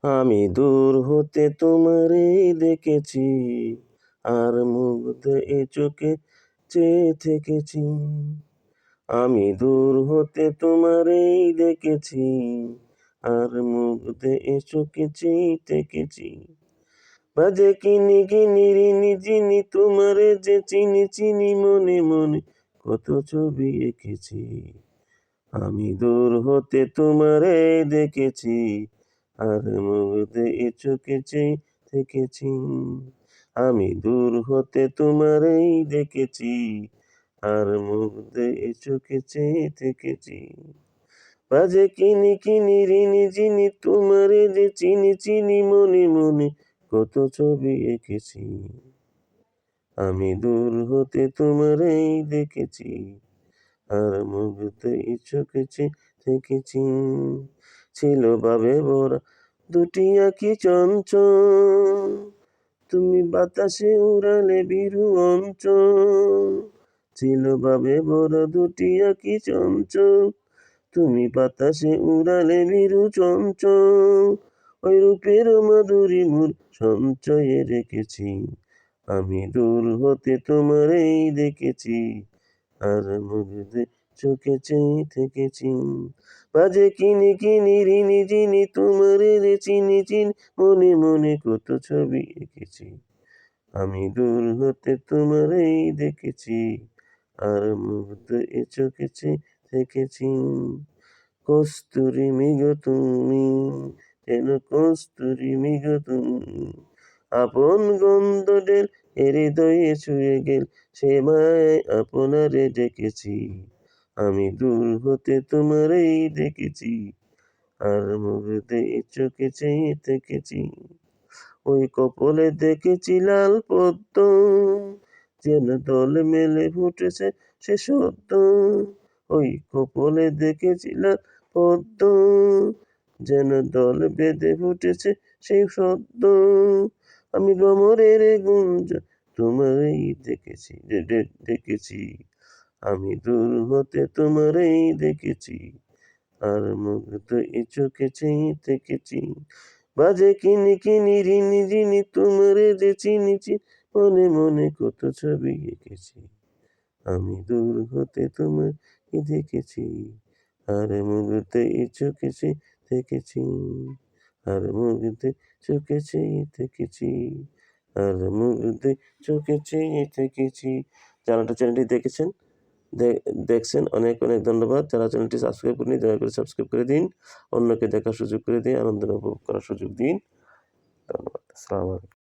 আমি দূর হতে তোমারে দেখেছি, আর মুগ্ধ এ চোখে চেয়ে থেকেছি। আমি দূর হতে তোমারেই দেখেছি, আর মুগ্ধ এ চোখে চেয়ে থেকেছি। বাজে কিনি কিনি রিনি জিনি তোমারে যে চিনি চিনি, মনে মনে কত ছবি এঁকেছি। আমি দূর হতে তোমারে দেখেছি, আর মুগ্ধে এ চোখে চেয়ে থেকেছি। আমি দূর হতে তোমারেই দেখেছি, আর মুগ্ধে এ চোখে চেয়ে থেকেছি। বাজে কিনি কিনি রিনি জিনি তোমারে যে চিনি চিনি, মনে মনে কত ছবি এঁকেছি। আমি দূর হতে তোমারেই দেখেছি, আর মুগ্ধ এ চোখে চেয়ে থেকেছি। ছিল ভাবে ভরা দুটি আঁখি চঞ্চল, তুমি বাতাসে উড়ালে বিরু অঞ্চল। ছিল ভাবে ভরা দুটি আঁখি চঞ্চল, তুমি বাতাসে উড়ালে বিরু চঞ্চল। ওই রূপের মাধুরী মোর সঞ্চয়ে রেখেছি। আমি দূর হতে তোমারেই দেখেছি, আর মুগ্ধে চোখে চেয়ে থেকেছি। বাজে কিনি কিনি রিনি জিনি তোমারে রে চিনি চিনি, মনে মনে কত ছবি এঁকেছি। আমি দূর হতে তোমারেই দেখেছি, আর মুগ্ধ এ চোখে চেয়ে থেকেছি। কস্তুরী মৃগ তুমি, যেন কস্তুরী মৃগ তুমি, আপন গন্ধ ঢেল হৃদয়ে ছুঁয়ে গেল, সে মায় আপনারে ডেকেছি। আমি দূর হতে তোমারেই দেখেছি, আর মুগ্ধে এ চোখে চেয়ে থেকেছি। ওই কপলে দেখেছি লাল পদ্ম, যেন দল মেলে ফুটেছে সে সদ্য। ওই কপলে দেখেছি লাল পদ্ম, যেন দল বেঁধে ফুটেছে সেই সদ্য। আমি ভ্রমরের গুঞ্জন তোমারই দেখেছি, দেখেছি। আমি দূর হতে তোমারই দেখেছি, আর মুগ্ধ এ চোখে চেয়ে থেকেছি। বাজে কিনি কিনি রিনি জিনি তোমারে যে চিনি চিনি, মনে মনে কত ছবি এঁকেছি। আমি দূর হতে তোমায় দেখেছি, আর মুগ্ধ এ চোখে চেয়ে থেকেছি। আর মুগ্ধে চোখে চেয়ে থেকেছি, আর মুগ্ধে চোখে চেয়ে থেকেছি। যারা চ্যানেলটি দেখেছেন দেখছেন, অনেক অনেক ধন্যবাদ। যারা চ্যানেলটি সাবস্ক্রাইব করেনি, দয়া করে সাবস্ক্রাইব করে দিন, অন্যকে দেখার সুযোগ করে দিন, আনন্দ উপভোগ করার সুযোগ দিন। ধন্যবাদ। আসসালামু আলাইকুম।